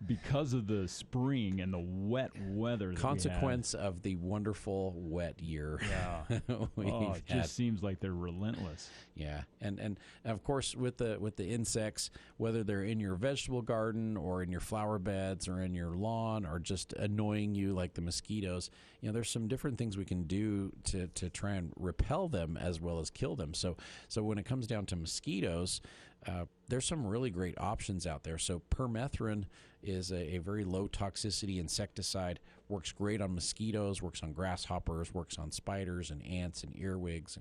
Speaker 10: because of the spring and the wet weather,
Speaker 9: consequence of the wonderful wet year.
Speaker 10: Yeah, it just seems like they're relentless.
Speaker 9: Yeah, and of course with the insects, whether they're in your vegetable garden or in your flower beds or in your lawn or just annoying you like the mosquitoes, there's some different things we can do to try and repel them as well as kill them. So when it comes down to mosquitoes, there's some really great options out there. So permethrin is a very low toxicity insecticide, works great on mosquitoes, works on grasshoppers, works on spiders and ants and earwigs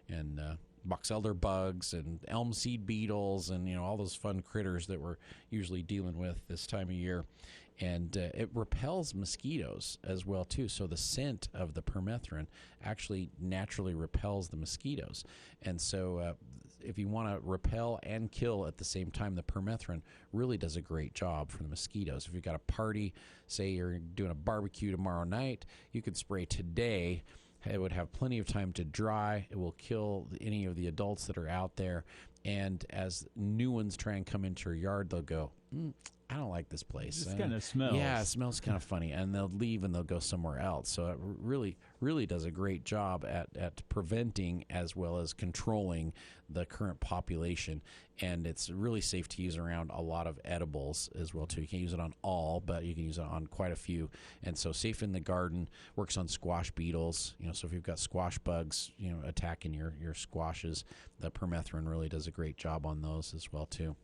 Speaker 9: and box elder bugs and elm seed beetles and all those fun critters that we're usually dealing with this time of year. and it repels mosquitoes as well too. So the scent of the permethrin actually naturally repels the mosquitoes, and so if you want to repel and kill at the same time, the permethrin really does a great job for the mosquitoes. If you've got a party, say you're doing a barbecue tomorrow night, you could spray today. It would have plenty of time to dry. It will kill any of the adults that are out there. And as new ones try and come into your yard, they'll go, I don't like this place.
Speaker 10: It kind of smells.
Speaker 9: Yeah, it smells kind of funny. And they'll leave and they'll go somewhere else. So it really, really does a great job at preventing as well as controlling the current population. And it's really safe to use around a lot of edibles as well, too. You can't use it on all, but you can use it on quite a few. And so safe in the garden, works on squash beetles. So if you've got squash bugs, attacking your squashes, the permethrin really does a great job on those as well, too.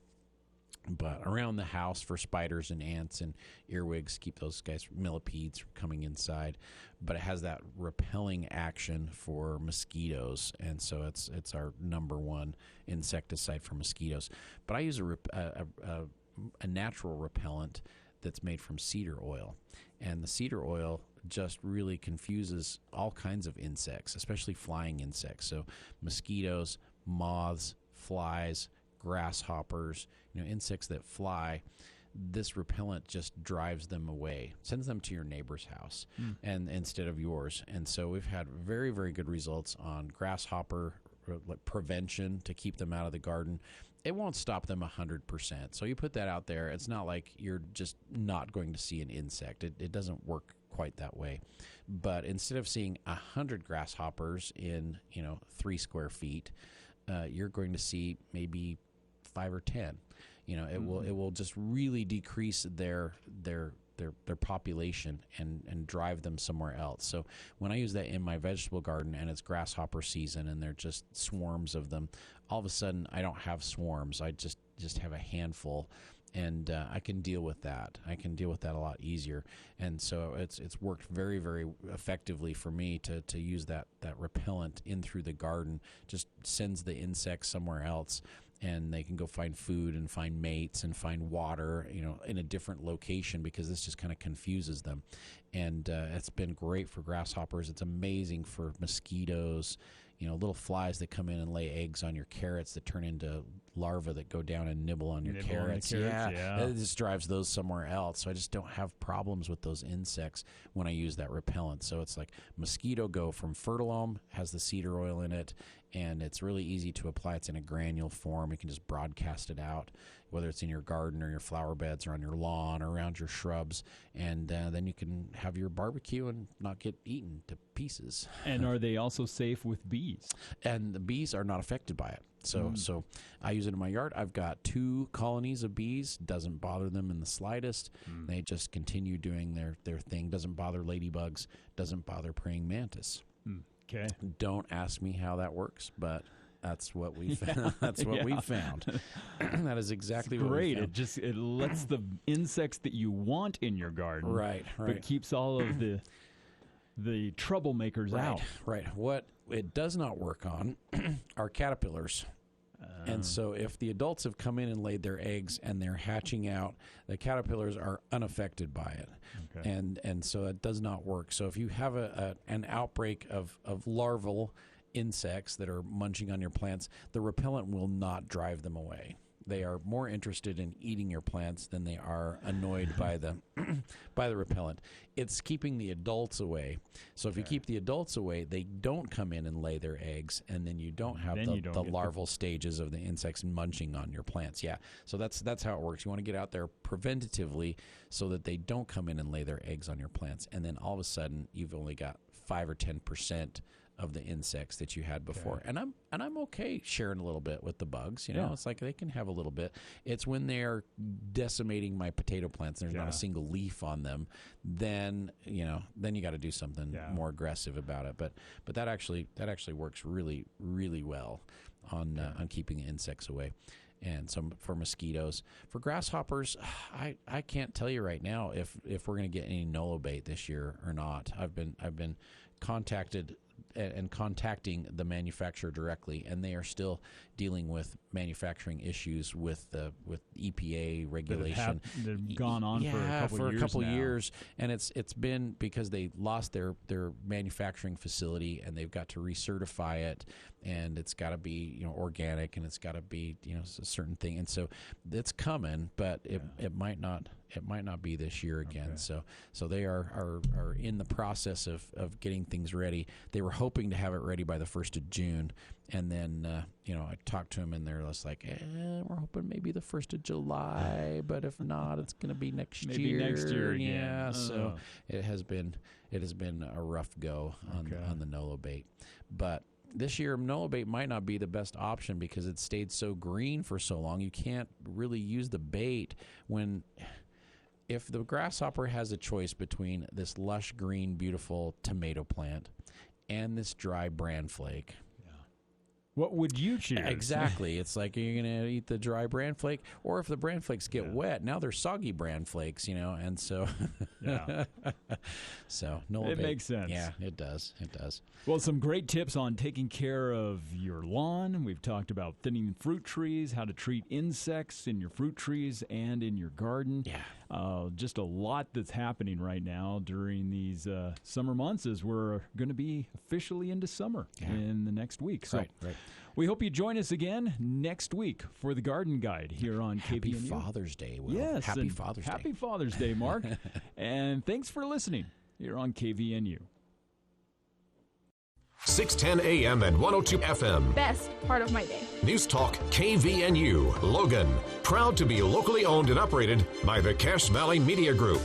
Speaker 9: But around the house for spiders and ants and earwigs, keep those guys, millipedes, from coming inside. But it has that repelling action for mosquitoes, and so it's our number one insecticide for mosquitoes. But I use a natural repellent that's made from cedar oil, and the cedar oil just really confuses all kinds of insects, especially flying insects. So mosquitoes, moths, flies, grasshoppers, insects that fly, this repellent just drives them away, sends them to your neighbor's house and instead of yours. And so we've had very, very good results on grasshopper prevention to keep them out of the garden. It won't stop them 100%. So you put that out there, it's not like you're just not going to see an insect. It doesn't work quite that way. But instead of seeing 100 grasshoppers in 3 square feet, you're going to see maybe 5 or 10. It will just really decrease their population and drive them somewhere else. So when I use that in my vegetable garden and it's grasshopper season and they're just swarms of them, all of a sudden I don't have swarms. I just have a handful, and I can deal with that. I can deal with that a lot easier. And so it's worked very, very effectively for me to use that repellent in through the garden. Just sends the insects somewhere else, and they can go find food and find mates and find water, in a different location, because this just kind of confuses them. And it's been great for grasshoppers. It's amazing for mosquitoes, little flies that come in and lay eggs on your carrots that turn into larvae that go down and nibble on your carrots. Yeah, it just drives those somewhere else. So I just don't have problems with those insects when I use that repellent. So it's like Mosquito Go from Fertilome, has the cedar oil in it, and it's really easy to apply. It's in a granule form. You can just broadcast it out, whether it's in your garden or your flower beds or on your lawn or around your shrubs, and then you can have your barbecue and not get eaten to pieces.
Speaker 10: And are they also safe with bees?
Speaker 9: And the bees are not affected by it. So I use it in my yard. I've got 2 colonies of bees. Doesn't bother them in the slightest. They just continue doing their thing. Doesn't bother ladybugs. Doesn't bother praying mantis.
Speaker 10: Okay.
Speaker 9: Don't ask me how that works, but that's what we found. That's what we found. That is exactly what we found.
Speaker 10: It lets the insects that you want in your garden,
Speaker 9: right,
Speaker 10: but keeps all of the troublemakers out.
Speaker 9: Right. What it does not work on are caterpillars. And so if the adults have come in and laid their eggs and they're hatching out, the caterpillars are unaffected by it. Okay. And so it does not work. So if you have an outbreak of larval insects that are munching on your plants, the repellent will not drive them away. They are more interested in eating your plants than they are annoyed by the repellent. It's keeping the adults away. So if you keep the adults away, they don't come in and lay their eggs, and then you don't have the larval stages of the insects munching on your plants. Yeah. So that's how it works. You want to get out there preventatively so that they don't come in and lay their eggs on your plants, and then all of a sudden you've only got 5 or 10% of the insects that you had before. And I'm okay sharing a little bit with the bugs. It's like they can have a little bit. It's when they're decimating my potato plants and there's not a single leaf on them, then you got to do something more aggressive about it. But that actually works really, really well on keeping the insects away. And some for mosquitoes. For grasshoppers, I can't tell you right now if we're going to get any Nolo bait this year or not. I've been contacted and contacting the manufacturer directly, and they are still dealing with manufacturing issues with EPA regulation.
Speaker 10: They've gone on for a couple
Speaker 9: years, and it's been because they lost their manufacturing facility, and they've got to recertify it, and it's got to be organic, and it's got to be a certain thing, and so it's coming, but it might not be this year again. Okay. So they are in the process of getting things ready. They were hoping to have it ready by the 1st of June, and then I talked to them, and they're just like, we're hoping maybe the 1st of July, but if not, it's going to be next year.
Speaker 10: Maybe next year again.
Speaker 9: Yeah, so it has been a rough go on the Nolo bait, but this year, Nolo bait might not be the best option because it stayed so green for so long. You can't really use the bait if the grasshopper has a choice between this lush green, beautiful tomato plant and this dry bran flake.
Speaker 10: What would you choose?
Speaker 9: Exactly. It's like, are you going to eat the dry bran flake? Or if the bran flakes get wet, now they're soggy bran flakes, and so... So, Nolo
Speaker 10: It
Speaker 9: bait,
Speaker 10: makes sense.
Speaker 9: Yeah, it does. It does.
Speaker 10: Well, some great tips on taking care of your lawn. We've talked about thinning fruit trees, how to treat insects in your fruit trees and in your garden.
Speaker 9: Yeah.
Speaker 10: Just a lot that's happening right now during these summer months as we're going to be officially into summer in the next week. So
Speaker 9: right.
Speaker 10: we hope you join us again next week for the Garden Guide here on
Speaker 9: Happy
Speaker 10: KPNU.
Speaker 9: Father's Day, Will.
Speaker 10: Yes.
Speaker 9: Happy Father's Day.
Speaker 10: Happy Father's Day, Mark. And thanks for listening here on KVNU.
Speaker 5: 610 AM and 102 FM.
Speaker 18: Best part of my day.
Speaker 5: News Talk KVNU, Logan. Proud to be locally owned and operated by the Cache Valley Media Group.